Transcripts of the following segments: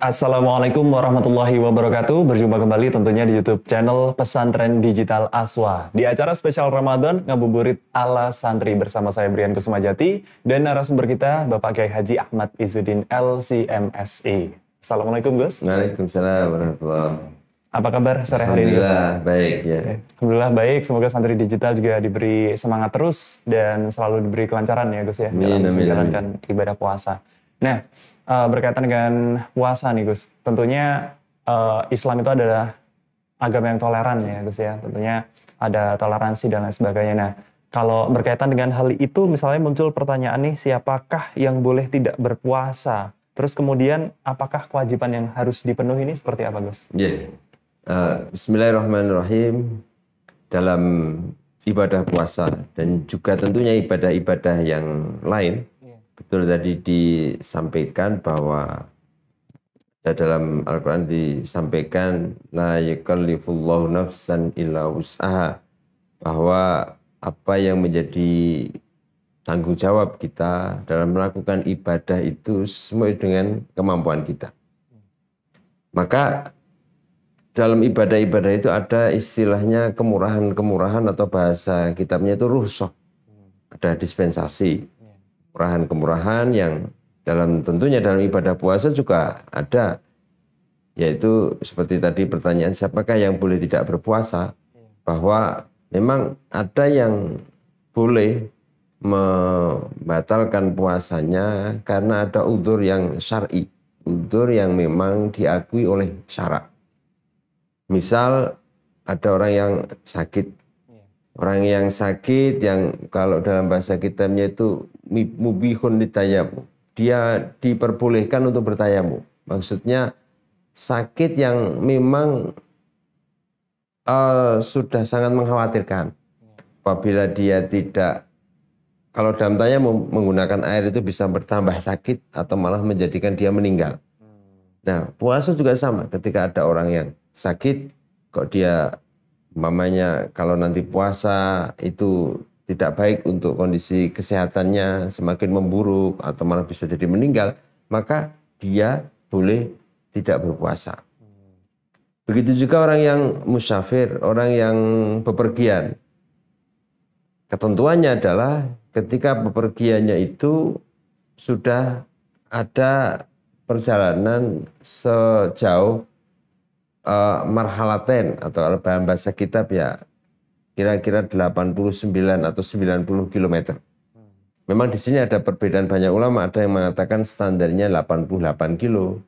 Assalamualaikum warahmatullahi wabarakatuh. Berjumpa kembali tentunya di YouTube channel Pesantren Digital Aswa. Di acara spesial Ramadan Ngabuburit ala Santri bersama saya Brian Kusumajati dan narasumber kita Bapak Kiai Haji Ahmad Izzuddin LCMSI. Assalamualaikum Gus. Waalaikumsalam warahmatullahi wabarakatuh. Apa kabar sore hari ini Gus? Alhamdulillah baik ya. Alhamdulillah baik. Semoga santri digital juga diberi semangat terus dan selalu diberi kelancaran ya Gus ya dalam menjalankan ibadah puasa. Nah, berkaitan dengan puasa nih Gus, tentunya Islam itu adalah agama yang toleran ya Gus ya, tentunya ada toleransi dan lain sebagainya. Nah, kalau berkaitan dengan hal itu misalnya muncul pertanyaan nih, siapakah yang boleh tidak berpuasa? Terus kemudian apakah kewajiban yang harus dipenuhi ini seperti apa Gus? Yeah. Bismillahirrahmanirrahim. Dalam ibadah puasa dan juga tentunya ibadah-ibadah yang lain, betul tadi disampaikan bahwa dalam Al-Quran disampaikan la yukallifullahu nafsan illa wus'aha, bahwa apa yang menjadi tanggung jawab kita dalam melakukan ibadah itu semua dengan kemampuan kita. Maka dalam ibadah-ibadah itu ada istilahnya kemurahan-kemurahan atau bahasa kitabnya itu rukhsah. Ada dispensasi. Kemurahan-kemurahan yang tentunya dalam ibadah puasa juga ada, yaitu seperti tadi pertanyaan siapakah yang boleh tidak berpuasa, bahwa memang ada yang boleh membatalkan puasanya karena ada udzur yang syar'i, udzur yang memang diakui oleh syarak. Misal ada orang yang sakit, orang yang sakit yang kalau dalam bahasa kitabnya itu mubihun litayamum, dia diperbolehkan untuk bertayamum. Maksudnya sakit yang memang sudah sangat mengkhawatirkan. Apabila dia tidak, kalau dalam tayamum menggunakan air itu bisa bertambah sakit atau malah menjadikan dia meninggal. Nah, puasa juga sama. Ketika ada orang yang sakit, kok dia umpamanya kalau nanti puasa itu tidak baik untuk kondisi kesehatannya, semakin memburuk atau malah bisa jadi meninggal, maka dia boleh tidak berpuasa. Begitu juga orang yang musafir, orang yang bepergian. Ketentuannya adalah ketika bepergiannya itu sudah ada perjalanan sejauh marhalaten atau dalam bahasa kitab ya kira-kira 89 atau 90 km. Memang di sini ada perbedaan banyak ulama, ada yang mengatakan standarnya 88 kilo,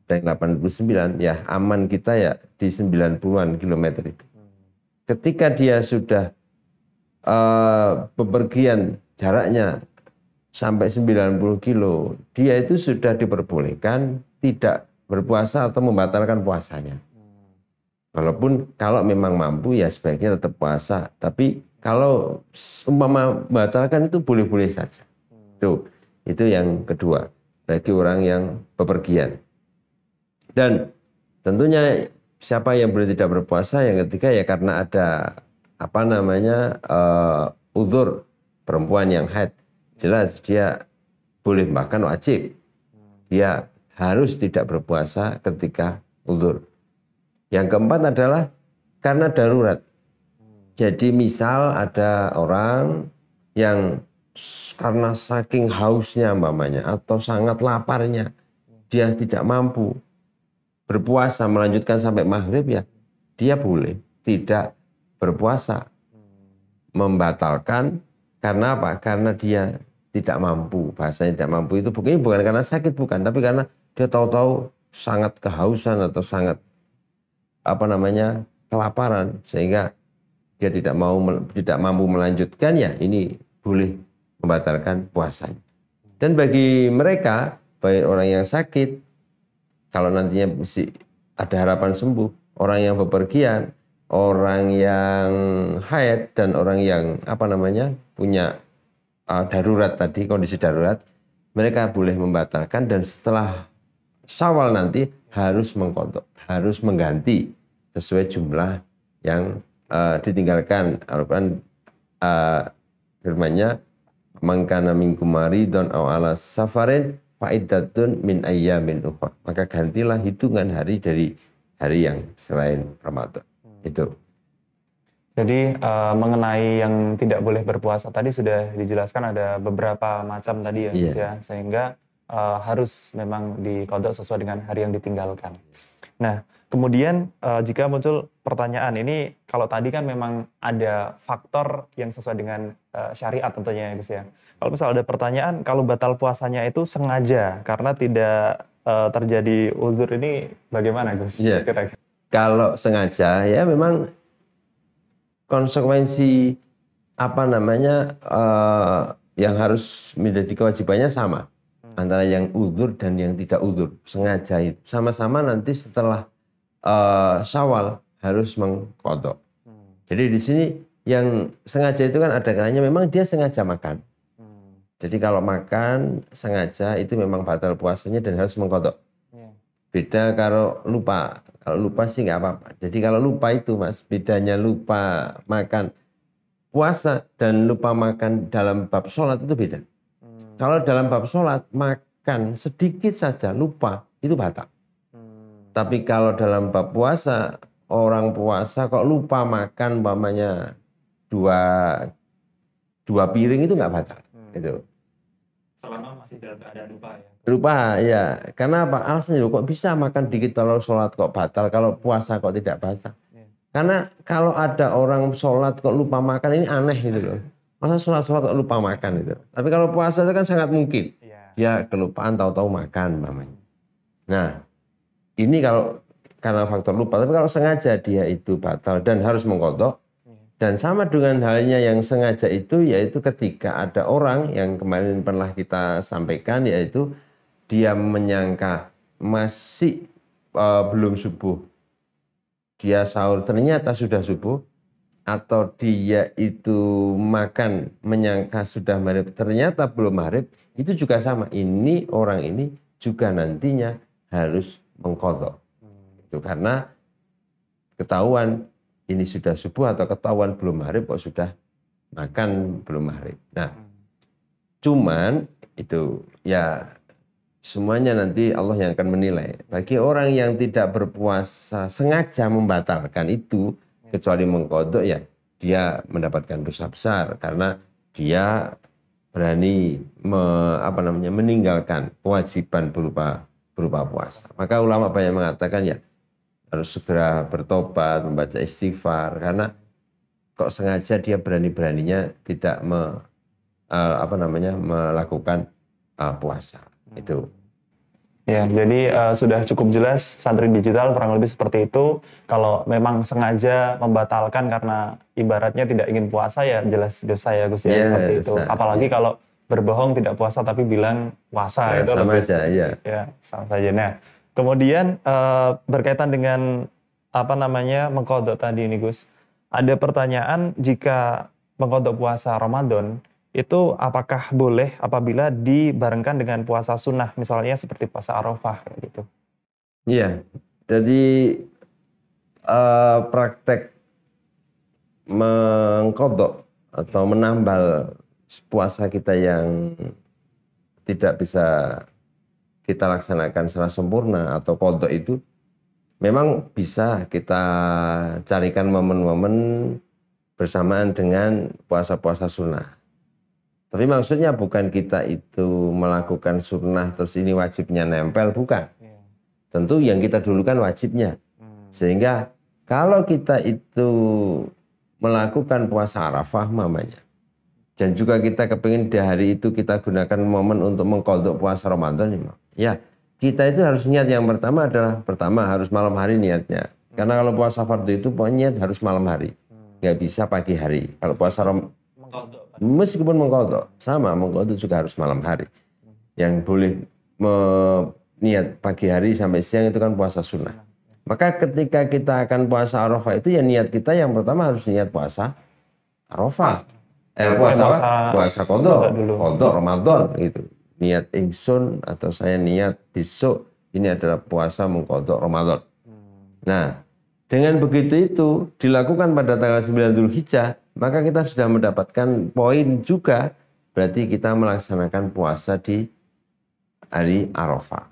dan 89 ya aman kita ya di 90-an kilometer itu. Ketika dia sudah bepergian jaraknya sampai 90 kilo, dia itu sudah diperbolehkan tidak berpuasa atau membatalkan puasanya. Walaupun kalau memang mampu ya sebaiknya tetap puasa. Tapi kalau umpama membatalkan itu boleh-boleh saja. Itu yang kedua. Bagi orang yang bepergian. Dan tentunya siapa yang boleh tidak berpuasa, yang ketiga ya karena ada udzur, perempuan yang haid. Jelas dia boleh, bahkan wajib. Dia harus tidak berpuasa ketika udzur. Yang keempat adalah karena darurat. Jadi misal ada orang yang karena saking hausnya umpamanya atau sangat laparnya, dia tidak mampu berpuasa melanjutkan sampai maghrib, ya dia boleh tidak berpuasa. Membatalkan karena apa? Karena dia tidak mampu. Bahasanya tidak mampu itu bukan karena sakit, bukan, tapi karena dia tahu-tahu sangat kehausan atau sangat kelaparan sehingga dia tidak mampu melanjutkan, ya ini boleh membatalkan puasanya. Dan bagi mereka, baik orang yang sakit, kalau nantinya masih ada harapan sembuh, orang yang bepergian, orang yang haid, dan orang yang punya darurat tadi, kondisi darurat, mereka boleh membatalkan dan setelah Syawal nanti harus mengqadha, harus mengganti sesuai jumlah yang ditinggalkan. Al-Quran firman-Nya, "Man kana minkum maridun aw ala safarin fa'iddatun min ayyamin ukhra. Maka gantilah hitungan hari dari hari yang selain Ramadan. Itu. Jadi mengenai yang tidak boleh berpuasa tadi sudah dijelaskan ada beberapa macam tadi ya, Gus ya, sehingga harus memang diqadha sesuai dengan hari yang ditinggalkan. Nah, kemudian jika muncul pertanyaan ini, kalau tadi kan memang ada faktor yang sesuai dengan syariat tentunya ya Gus ya. Kalau misal ada pertanyaan, kalau batal puasanya itu sengaja karena tidak terjadi uzur ini bagaimana Gus? Iya. Kalau sengaja ya memang konsekuensi yang harus menjadi kewajibannya sama antara yang uzur dan yang tidak uzur. Sengaja itu sama-sama nanti setelah Syawal harus mengqadha. Jadi di sini yang sengaja itu kan ada kalanya memang dia sengaja makan. Jadi kalau makan sengaja itu memang batal puasanya dan harus mengqadha. Beda kalau lupa. Kalau lupa sih nggak apa-apa. Jadi kalau lupa itu Mas, bedanya lupa makan puasa dan lupa makan dalam bab sholat itu beda. Kalau dalam bab sholat makan sedikit saja lupa itu batal. Tapi kalau dalam bab puasa, orang puasa kok lupa makan umpamanya dua piring itu nggak batal. Itu. Selama masih ada lupa ya? Lupa ya. Karena apa? Alasannya kok bisa makan dikit kalau sholat kok batal, kalau puasa kok tidak batal. Karena kalau ada orang sholat kok lupa makan ini aneh gitu loh. Masa sholat kok lupa makan itu. Tapi kalau puasa itu kan sangat mungkin. Dia kelupaan tahu-tahu makan namanya. Nah ini kalau karena faktor lupa. Tapi kalau sengaja dia itu batal dan harus mengqadha. Dan sama dengan halnya yang sengaja itu, yaitu ketika ada orang yang kemarin pernah kita sampaikan, yaitu dia menyangka masih belum subuh. Dia sahur ternyata sudah subuh. Atau dia itu makan menyangka sudah maghrib ternyata belum maghrib. Itu juga sama. Ini orang ini juga nantinya harus mengqadha. Itu karena ketahuan ini sudah subuh atau ketahuan belum maghrib kok sudah makan belum maghrib. Nah, cuman itu ya semuanya nanti Allah yang akan menilai. Bagi orang yang tidak berpuasa sengaja membatalkan itu kecuali mengqadha ya dia mendapatkan dosa besar karena dia berani meninggalkan kewajiban berupa puasa. Maka ulama banyak mengatakan ya harus segera bertobat, membaca istighfar karena kok sengaja dia berani-beraninya tidak melakukan puasa. Itu. Ya, jadi sudah cukup jelas santri digital kurang lebih seperti itu. Kalau memang sengaja membatalkan karena ibaratnya tidak ingin puasa ya jelas dosa ya Gus ya, seperti itu. Apalagi kalau berbohong tidak puasa tapi bilang puasa itu sama aja ya. Ya, sama saja. Nah, kemudian berkaitan dengan mengqadha tadi ini Gus. Ada pertanyaan jika mengqadha puasa Ramadan itu apakah boleh apabila dibarengkan dengan puasa sunnah misalnya seperti puasa Arafah gitu. Iya. Jadi praktek mengqadha atau menambal puasa kita yang tidak bisa kita laksanakan secara sempurna atau qadha itu memang bisa kita carikan momen-momen bersamaan dengan puasa-puasa sunnah. Tapi maksudnya bukan kita itu melakukan sunnah terus ini wajibnya nempel, bukan. Tentu yang kita dulukan wajibnya. Sehingga kalau kita itu melakukan puasa Arafah mamanya, dan juga kita kepingin di hari itu kita gunakan momen untuk mengqadha puasa Ramadan, ya kita itu harus niat yang pertama adalah harus malam hari niatnya. Karena kalau puasa fardu itu niat harus malam hari, nggak bisa pagi hari. Kalau puasa meskipun mengqadha sama, mengqadha juga harus malam hari. Yang boleh niat pagi hari sampai siang itu kan puasa sunnah. Maka ketika kita akan puasa Arafah itu ya niat kita yang pertama harus niat puasa Arafah. Puasa qadha Ramadan gitu. Niat ingsun atau saya niat besok ini adalah puasa mengqadha Ramadan. Nah, dengan begitu itu dilakukan pada tanggal 9 Dzulhijjah, maka kita sudah mendapatkan poin juga berarti kita melaksanakan puasa di hari Arafah.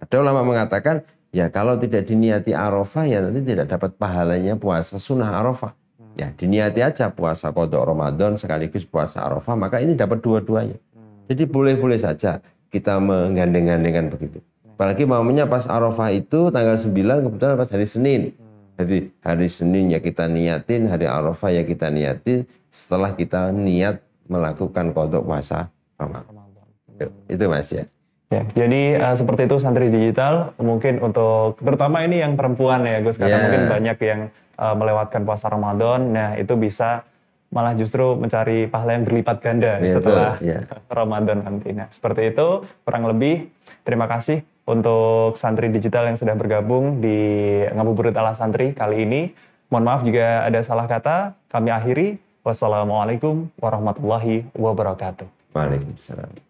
Ada ulama mengatakan, ya kalau tidak diniati Arafah ya nanti tidak dapat pahalanya puasa sunnah Arafah. Ya diniati aja puasa qadha Ramadan sekaligus puasa Arafah, maka ini dapat dua-duanya. Jadi boleh-boleh saja kita menggandeng-gandengkan begitu. Apalagi mamanya pas Arafah itu tanggal 9 kebetulan pas hari Senin. Jadi hari Senin ya kita niatin, hari Arafah ya kita niatin setelah kita niat melakukan qadha puasa Ramadan. Itu Mas ya. Ya, jadi seperti itu santri digital, mungkin untuk terutama ini yang perempuan ya Gus, karena mungkin banyak yang melewatkan puasa Ramadan, nah itu bisa malah justru mencari pahala yang berlipat ganda setelah Ramadan nanti. Nah seperti itu kurang lebih. Terima kasih untuk santri digital yang sudah bergabung di Ngabuburit ala Santri kali ini. Mohon maaf jika ada salah kata, kami akhiri. Wassalamualaikum warahmatullahi wabarakatuh. Waalaikumsalam.